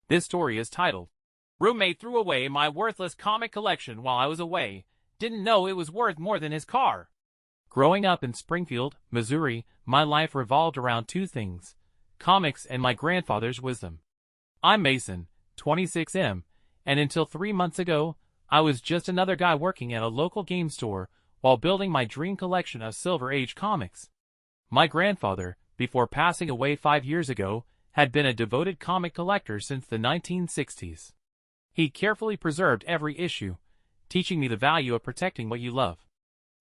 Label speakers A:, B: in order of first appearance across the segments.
A: This story is titled, Roommate Threw Away My Worthless Comic Collection While I Was Away. Didn't know it was worth more than his car. Growing up in Springfield, Missouri, my life revolved around two things: comics and my grandfather's wisdom. I'm Mason, 26M, and until 3 months ago, I was just another guy working at a local game store while building my dream collection of Silver Age comics. My grandfather, before passing away 5 years ago, had been a devoted comic collector since the 1960s. He carefully preserved every issue, teaching me the value of protecting what you love.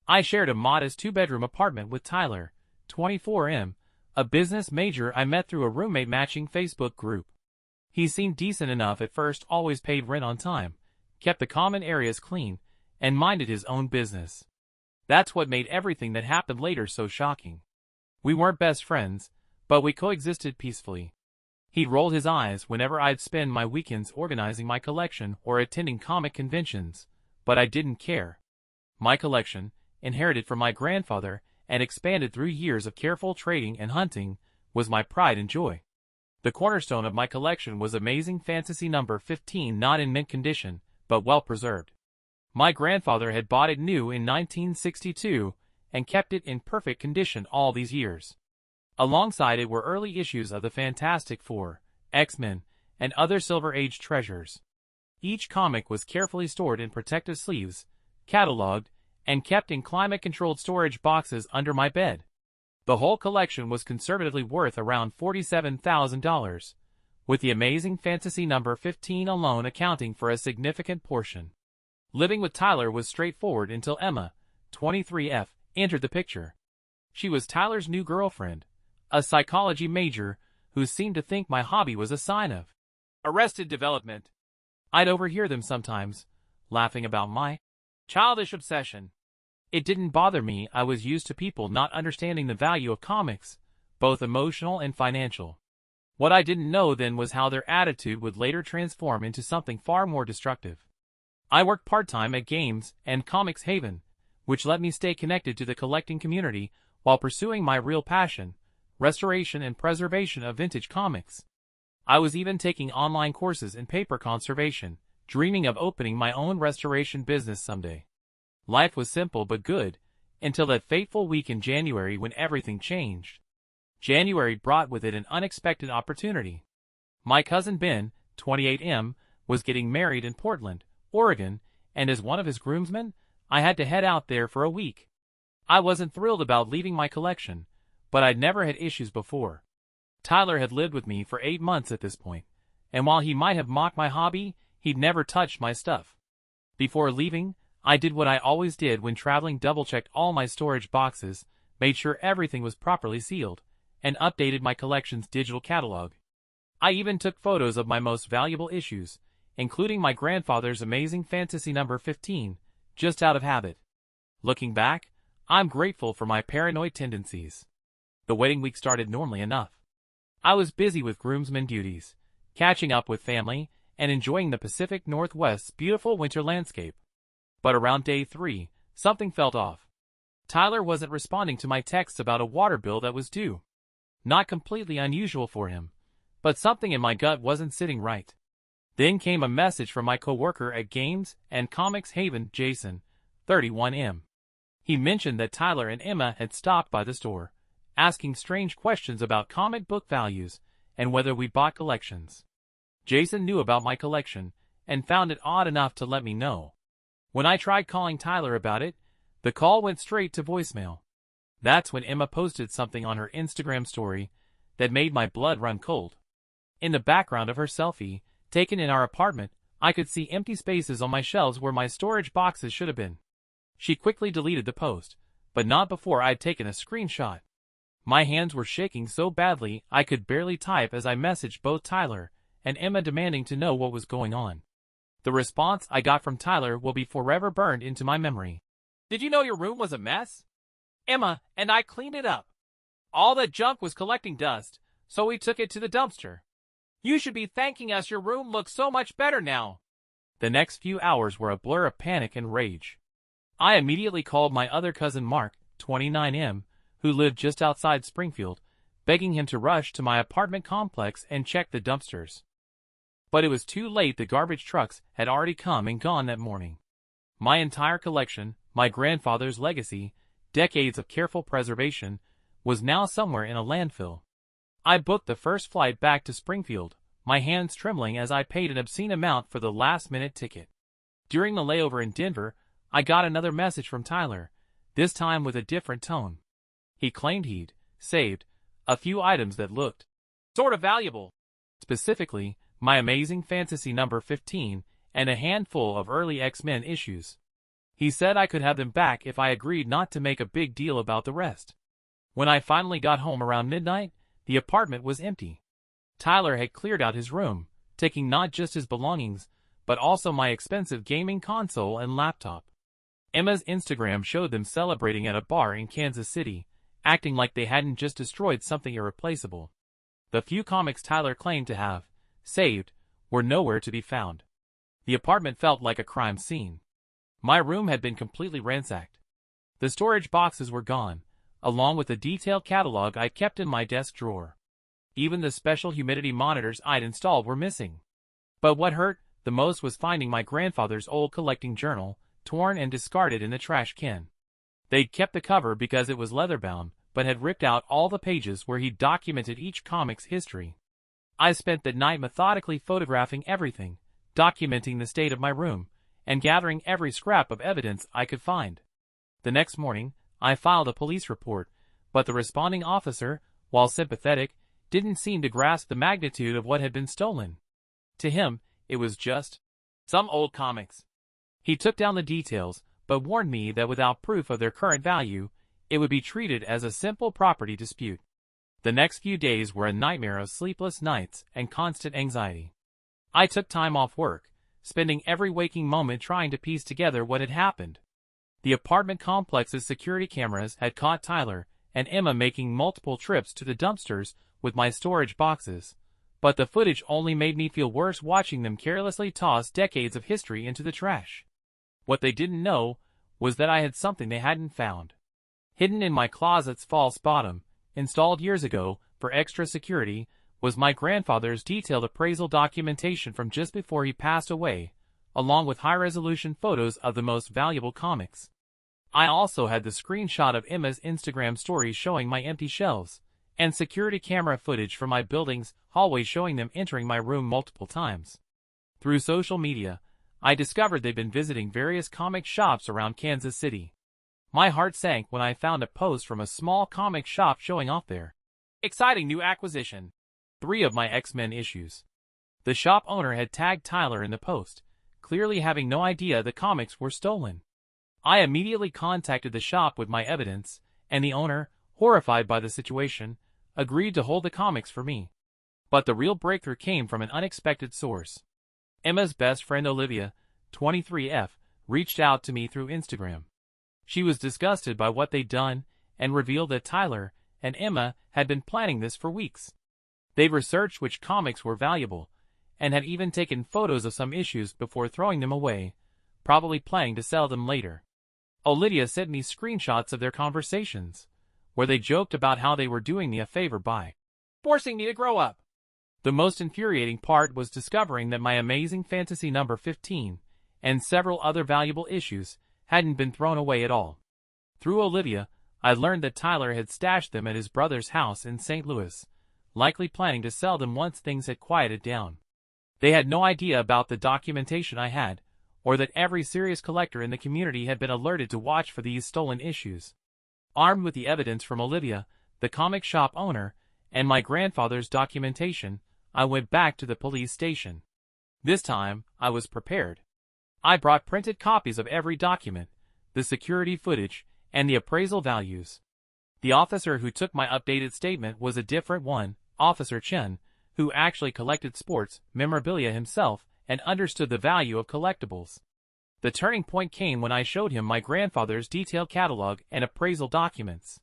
A: I shared a modest 2-bedroom apartment with Tyler, 24M, a business major I met through a roommate matching Facebook group. He seemed decent enough at first, always paid rent on time, kept the common areas clean, and minded his own business. That's what made everything that happened later so shocking. We weren't best friends, but we coexisted peacefully. He'd rolled his eyes whenever I'd spend my weekends organizing my collection or attending comic conventions, but I didn't care. My collection, inherited from my grandfather and expanded through years of careful trading and hunting, was my pride and joy. The cornerstone of my collection was Amazing Fantasy number 15, not in mint condition, but well preserved. My grandfather had bought it new in 1962 and kept it in perfect condition all these years. Alongside it were early issues of the Fantastic Four, X-Men, and other Silver Age treasures. Each comic was carefully stored in protective sleeves, cataloged, and kept in climate-controlled storage boxes under my bed. The whole collection was conservatively worth around $47,000, with the Amazing Fantasy number 15 alone accounting for a significant portion. Living with Tyler was straightforward until Emma, 23F, entered the picture. She was Tyler's new girlfriend, a psychology major who seemed to think my hobby was a sign of arrested development. I'd overhear them sometimes, laughing about my childish obsession. It didn't bother me. I was used to people not understanding the value of comics, both emotional and financial. What I didn't know then was how their attitude would later transform into something far more destructive. I worked part-time at Games and Comics Haven, which let me stay connected to the collecting community while pursuing my real passion: restoration and preservation of vintage comics. I was even taking online courses in paper conservation, dreaming of opening my own restoration business someday. Life was simple but good, until that fateful week in January when everything changed. January brought with it an unexpected opportunity. My cousin Ben, 28M, was getting married in Portland, Oregon, and as one of his groomsmen, I had to head out there for a week. I wasn't thrilled about leaving my collection, but I'd never had issues before. Tyler had lived with me for 8 months at this point, and while he might have mocked my hobby, he'd never touched my stuff. Before leaving, I did what I always did when traveling: double-checked all my storage boxes, made sure everything was properly sealed, and updated my collection's digital catalog. I even took photos of my most valuable issues, including my grandfather's Amazing Fantasy number 15, just out of habit. Looking back, I'm grateful for my paranoid tendencies. The wedding week started normally enough. I was busy with groomsmen duties, catching up with family, and enjoying the Pacific Northwest's beautiful winter landscape. But around day 3, something felt off. Tyler wasn't responding to my texts about a water bill that was due. Not completely unusual for him, but something in my gut wasn't sitting right. Then came a message from my coworker at Games and Comics Haven, Jason, 31M. He mentioned that Tyler and Emma had stopped by the store, asking strange questions about comic book values and whether we bought collections. Jason knew about my collection and found it odd enough to let me know. When I tried calling Tyler about it, the call went straight to voicemail. That's when Emma posted something on her Instagram story that made my blood run cold. In the background of her selfie, taken in our apartment, I could see empty spaces on my shelves where my storage boxes should have been. She quickly deleted the post, but not before I'd taken a screenshot. My hands were shaking so badly I could barely type as I messaged both Tyler and Emma demanding to know what was going on. The response I got from Tyler will be forever burned into my memory. "Did you know your room was a mess? Emma and I cleaned it up. All that junk was collecting dust, so we took it to the dumpster. You should be thanking us. Your room looks so much better now." The next few hours were a blur of panic and rage. I immediately called my other cousin Mark, 29M, who lived just outside Springfield, begging him to rush to my apartment complex and check the dumpsters. But it was too late. The garbage trucks had already come and gone that morning. My entire collection, my grandfather's legacy, decades of careful preservation, was now somewhere in a landfill. I booked the first flight back to Springfield, my hands trembling as I paid an obscene amount for the last-minute ticket. During the layover in Denver, I got another message from Tyler, this time with a different tone. He claimed he'd saved a few items that looked sort of valuable. Specifically, my Amazing Fantasy number 15 and a handful of early X-Men issues. He said I could have them back if I agreed not to make a big deal about the rest. When I finally got home around midnight, the apartment was empty. Tyler had cleared out his room, taking not just his belongings, but also my expensive gaming console and laptop. Emma's Instagram showed them celebrating at a bar in Kansas City, acting like they hadn't just destroyed something irreplaceable. The few comics Tyler claimed to have saved were nowhere to be found. The apartment felt like a crime scene. My room had been completely ransacked. The storage boxes were gone, along with the detailed catalog I kept in my desk drawer. Even the special humidity monitors I'd installed were missing. But what hurt the most was finding my grandfather's old collecting journal, torn and discarded in the trash can. They'd kept the cover because it was leather-bound, but had ripped out all the pages where he'd documented each comic's history. I spent the night methodically photographing everything, documenting the state of my room, and gathering every scrap of evidence I could find. The next morning, I filed a police report, but the responding officer, while sympathetic, didn't seem to grasp the magnitude of what had been stolen. To him, it was just some old comics. He took down the details, but warned me that without proof of their current value, it would be treated as a simple property dispute. The next few days were a nightmare of sleepless nights and constant anxiety. I took time off work, spending every waking moment trying to piece together what had happened. The apartment complex's security cameras had caught Tyler and Emma making multiple trips to the dumpsters with my storage boxes, but the footage only made me feel worse watching them carelessly toss decades of history into the trash. What they didn't know was that I had something they hadn't found. Hidden in my closet's false bottom, installed years ago for extra security, was my grandfather's detailed appraisal documentation from just before he passed away, along with high-resolution photos of the most valuable comics. I also had the screenshot of Emma's Instagram stories showing my empty shelves, and security camera footage from my building's hallway showing them entering my room multiple times. Through social media, I discovered they'd been visiting various comic shops around Kansas City. My heart sank when I found a post from a small comic shop showing off their exciting new acquisition, 3 of my X-Men issues. The shop owner had tagged Tyler in the post, clearly having no idea the comics were stolen. I immediately contacted the shop with my evidence, and the owner, horrified by the situation, agreed to hold the comics for me. But the real breakthrough came from an unexpected source. Emma's best friend Olivia, 23F, reached out to me through Instagram. She was disgusted by what they'd done and revealed that Tyler and Emma had been planning this for weeks. They'd researched which comics were valuable, and had even taken photos of some issues before throwing them away, probably planning to sell them later. Olivia sent me screenshots of their conversations, where they joked about how they were doing me a favor by forcing me to grow up. The most infuriating part was discovering that my Amazing Fantasy number 15 and several other valuable issues hadn't been thrown away at all. Through Olivia, I learned that Tyler had stashed them at his brother's house in St. Louis, likely planning to sell them once things had quieted down. They had no idea about the documentation I had, or that every serious collector in the community had been alerted to watch for these stolen issues. Armed with the evidence from Olivia, the comic shop owner, and my grandfather's documentation, I went back to the police station. This time, I was prepared. I brought printed copies of every document, the security footage, and the appraisal values. The officer who took my updated statement was a different one, Officer Chen, who actually collected sports memorabilia himself and understood the value of collectibles. The turning point came when I showed him my grandfather's detailed catalog and appraisal documents.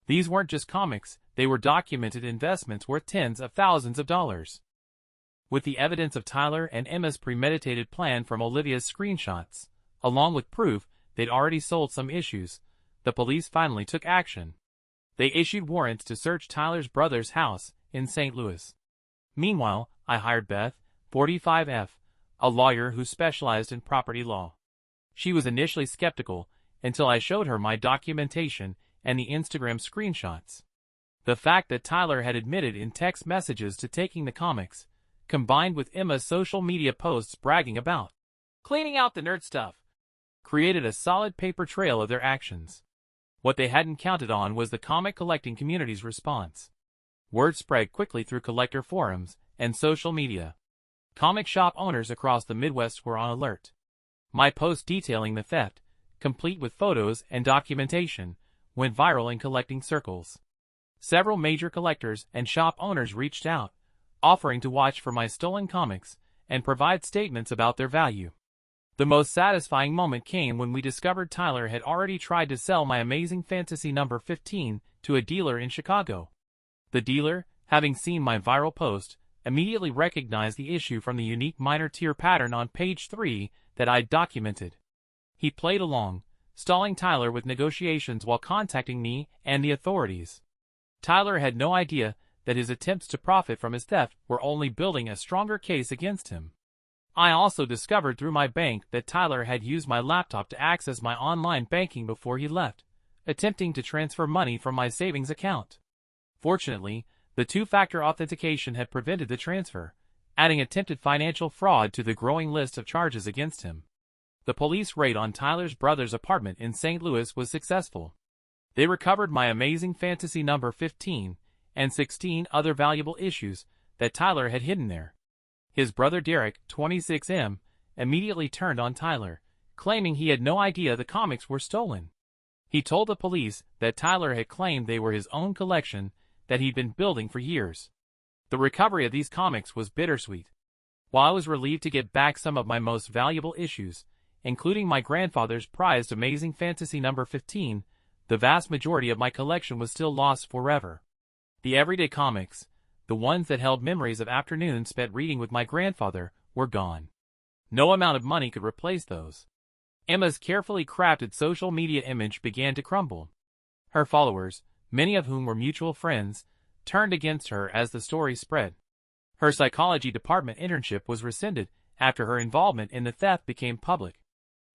A: These weren't just comics, they were documented investments worth tens of thousands of dollars. With the evidence of Tyler and Emma's premeditated plan from Olivia's screenshots, along with proof they'd already sold some issues, the police finally took action. They issued warrants to search Tyler's brother's house in St. Louis. Meanwhile, I hired Beth, 45F, a lawyer who specialized in property law. She was initially skeptical until I showed her my documentation and the Instagram screenshots. The fact that Tyler had admitted in text messages to taking the comics, combined with Emma's social media posts bragging about cleaning out the nerd stuff, created a solid paper trail of their actions. What they hadn't counted on was the comic collecting community's response. Word spread quickly through collector forums and social media. Comic shop owners across the Midwest were on alert. My post detailing the theft, complete with photos and documentation, went viral in collecting circles. Several major collectors and shop owners reached out, offering to watch for my stolen comics and provide statements about their value. The most satisfying moment came when we discovered Tyler had already tried to sell my Amazing Fantasy number 15 to a dealer in Chicago. The dealer, having seen my viral post, immediately recognized the issue from the unique minor tier pattern on page 3 that I'd documented. He played along, stalling Tyler with negotiations while contacting me and the authorities. Tyler had no idea that his attempts to profit from his theft were only building a stronger case against him. I also discovered through my bank that Tyler had used my laptop to access my online banking before he left, attempting to transfer money from my savings account. Fortunately, the two-factor authentication had prevented the transfer, adding attempted financial fraud to the growing list of charges against him. The police raid on Tyler's brother's apartment in St. Louis was successful. They recovered my Amazing Fantasy number 15 and 16 other valuable issues that Tyler had hidden there. His brother Derek, 26M, immediately turned on Tyler, claiming he had no idea the comics were stolen. He told the police that Tyler had claimed they were his own collection that he'd been building for years. The recovery of these comics was bittersweet. While I was relieved to get back some of my most valuable issues, including my grandfather's prized Amazing Fantasy number 15, the vast majority of my collection was still lost forever. The everyday comics, the ones that held memories of afternoons spent reading with my grandfather, were gone. No amount of money could replace those. Emma's carefully crafted social media image began to crumble. Her followers, many of whom were mutual friends, turned against her as the story spread. Her psychology department internship was rescinded after her involvement in the theft became public.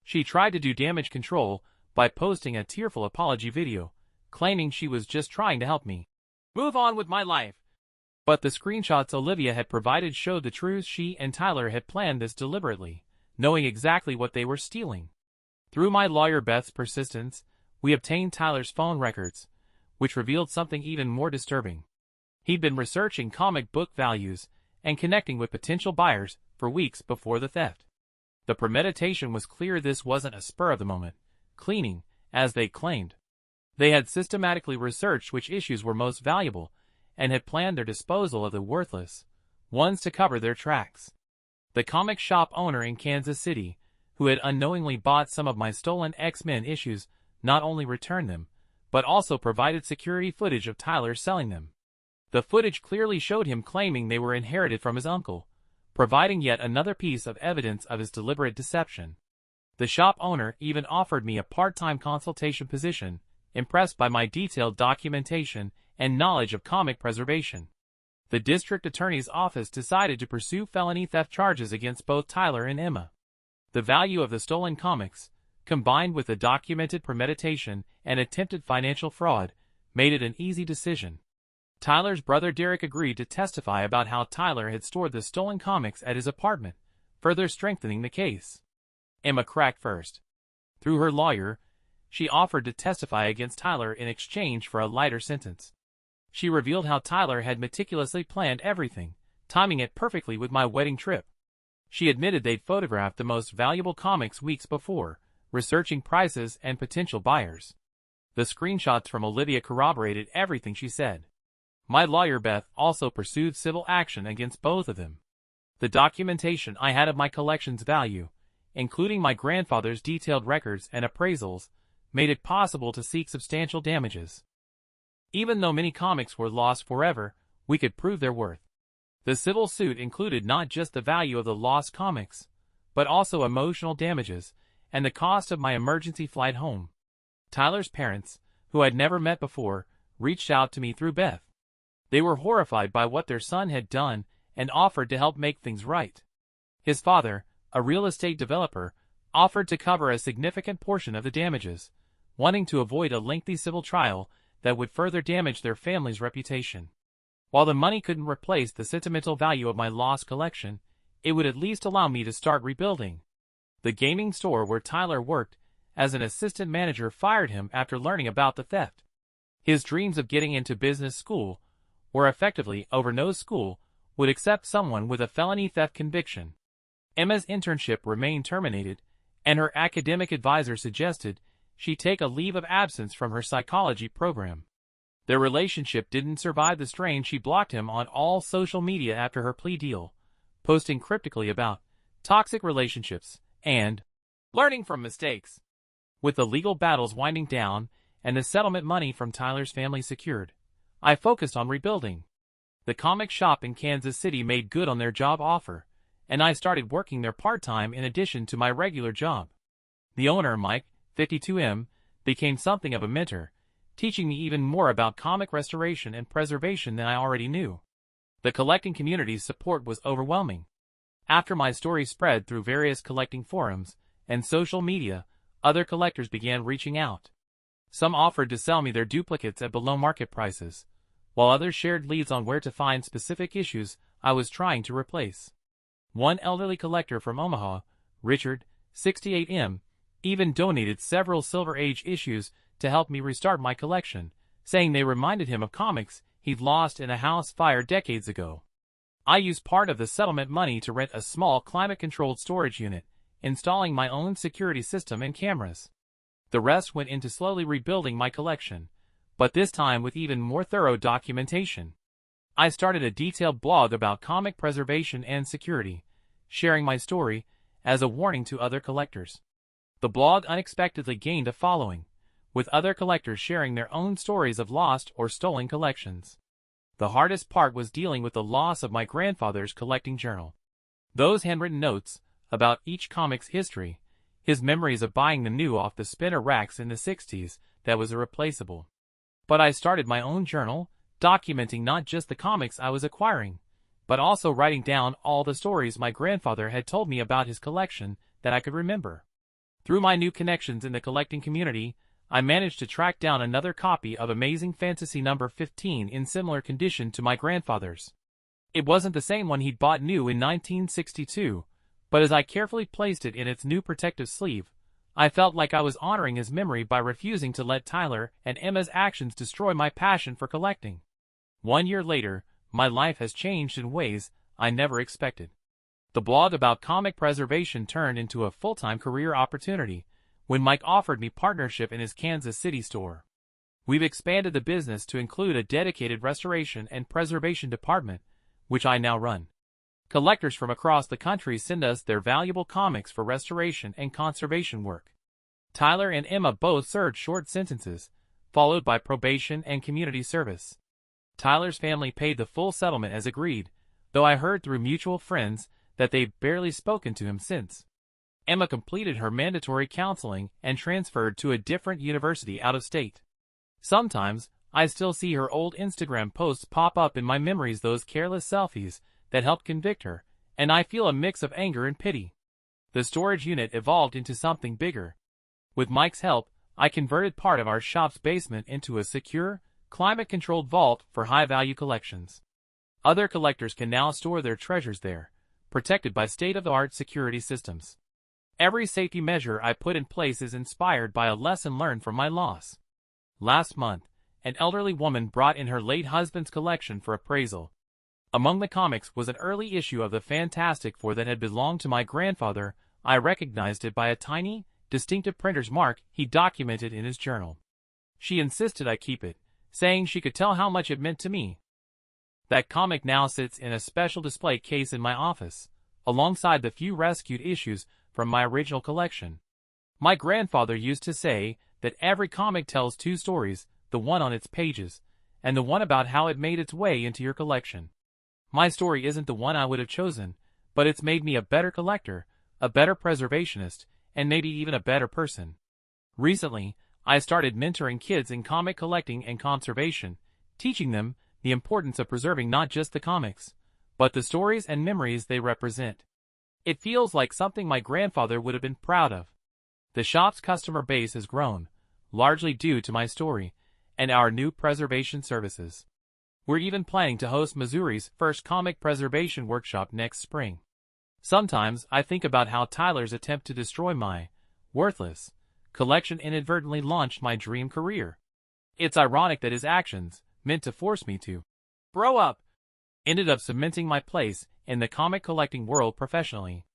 A: She tried to do damage control by posting a tearful apology video, claiming she was just trying to help me move on with my life. But the screenshots Olivia had provided showed the truth. She and Tyler had planned this deliberately, knowing exactly what they were stealing. Through my lawyer Beth's persistence, we obtained Tyler's phone records, which revealed something even more disturbing. He'd been researching comic book values and connecting with potential buyers for weeks before the theft. The premeditation was clear. This wasn't a spur-of-the-moment cleaning, as they claimed. They had systematically researched which issues were most valuable and had planned their disposal of the worthless ones to cover their tracks. The comic shop owner in Kansas City, who had unknowingly bought some of my stolen X-Men issues, not only returned them, but also provided security footage of Tyler selling them. The footage clearly showed him claiming they were inherited from his uncle, providing yet another piece of evidence of his deliberate deception. The shop owner even offered me a part-time consultation position, impressed by my detailed documentation and knowledge of comic preservation. The district attorney's office decided to pursue felony theft charges against both Tyler and Emma. The value of the stolen comics, combined with the documented premeditation and attempted financial fraud, made it an easy decision. Tyler's brother Derek agreed to testify about how Tyler had stored the stolen comics at his apartment, further strengthening the case. Emma cracked first. Through her lawyer, she offered to testify against Tyler in exchange for a lighter sentence. She revealed how Tyler had meticulously planned everything, timing it perfectly with my wedding trip. She admitted they'd photographed the most valuable comics weeks before, researching prices and potential buyers. The screenshots from Olivia corroborated everything she said. My lawyer Beth also pursued civil action against both of them. The documentation I had of my collection's value, including my grandfather's detailed records and appraisals, made it possible to seek substantial damages. Even though many comics were lost forever, we could prove their worth. The civil suit included not just the value of the lost comics, but also emotional damages and the cost of my emergency flight home. Tyler's parents, who I'd never met before, reached out to me through Beth. They were horrified by what their son had done and offered to help make things right. His father, a real estate developer, offered to cover a significant portion of the damages, wanting to avoid a lengthy civil trial that would further damage their family's reputation. While the money couldn't replace the sentimental value of my lost collection, it would at least allow me to start rebuilding. The gaming store where Tyler worked as an assistant manager fired him after learning about the theft. His dreams of getting into business school, or effectively over no school, would accept someone with a felony theft conviction. Emma's internship remained terminated, and her academic advisor suggested she take a leave of absence from her psychology program. Their relationship didn't survive the strain. She blocked him on all social media after her plea deal, posting cryptically about toxic relationships and learning from mistakes. With the legal battles winding down and the settlement money from Tyler's family secured, I focused on rebuilding. The comic shop in Kansas City made good on their job offer, and I started working there part-time in addition to my regular job. The owner, Mike, 52M, became something of a mentor, teaching me even more about comic restoration and preservation than I already knew. The collecting community's support was overwhelming. After my story spread through various collecting forums and social media, other collectors began reaching out. Some offered to sell me their duplicates at below market prices, while others shared leads on where to find specific issues I was trying to replace. One elderly collector from Omaha, Richard, 68M, even donated several Silver Age issues to help me restart my collection, saying they reminded him of comics he'd lost in a house fire decades ago. I used part of the settlement money to rent a small climate-controlled storage unit, installing my own security system and cameras. The rest went into slowly rebuilding my collection, but this time with even more thorough documentation. I started a detailed blog about comic preservation and security, sharing my story as a warning to other collectors. The blog unexpectedly gained a following, with other collectors sharing their own stories of lost or stolen collections. The hardest part was dealing with the loss of my grandfather's collecting journal. Those handwritten notes about each comic's history, his memories of buying them new off the spinner racks in the 60s, that was irreplaceable. But I started my own journal, documenting not just the comics I was acquiring, but also writing down all the stories my grandfather had told me about his collection that I could remember. Through my new connections in the collecting community, I managed to track down another copy of Amazing Fantasy number 15 in similar condition to my grandfather's. It wasn't the same one he'd bought new in 1962, but as I carefully placed it in its new protective sleeve, I felt like I was honoring his memory by refusing to let Tyler and Emma's actions destroy my passion for collecting. 1 year later, my life has changed in ways I never expected. The blog about comic preservation turned into a full-time career opportunity when Mike offered me partnership in his Kansas City store. We've expanded the business to include a dedicated restoration and preservation department, which I now run. Collectors from across the country send us their valuable comics for restoration and conservation work. Tyler and Emma both served short sentences, followed by probation and community service. Tyler's family paid the full settlement as agreed, though I heard through mutual friends that they've barely spoken to him since. Emma completed her mandatory counseling and transferred to a different university out of state. Sometimes, I still see her old Instagram posts pop up in my memories, those careless selfies that helped convict her, and I feel a mix of anger and pity. The storage unit evolved into something bigger. With Mike's help, I converted part of our shop's basement into a secure, climate-controlled vault for high-value collections. Other collectors can now store their treasures there, protected by state-of-the-art security systems. Every safety measure I put in place is inspired by a lesson learned from my loss. Last month, an elderly woman brought in her late husband's collection for appraisal. Among the comics was an early issue of the Fantastic Four that had belonged to my grandfather. I recognized it by a tiny, distinctive printer's mark he documented in his journal. She insisted I keep it, saying she could tell how much it meant to me. That comic now sits in a special display case in my office, alongside the few rescued issues from my original collection. My grandfather used to say that every comic tells two stories, the one on its pages, and the one about how it made its way into your collection. My story isn't the one I would have chosen, but it's made me a better collector, a better preservationist, and maybe even a better person. Recently, I started mentoring kids in comic collecting and conservation, teaching them the importance of preserving not just the comics, but the stories and memories they represent. It feels like something my grandfather would have been proud of. The shop's customer base has grown, largely due to my story and our new preservation services. We're even planning to host Missouri's first comic preservation workshop next spring. Sometimes I think about how Tyler's attempt to destroy my worthless collection inadvertently launched my dream career. It's ironic that his actions, meant to force me to grow up, ended up cementing my place in the comic collecting world professionally.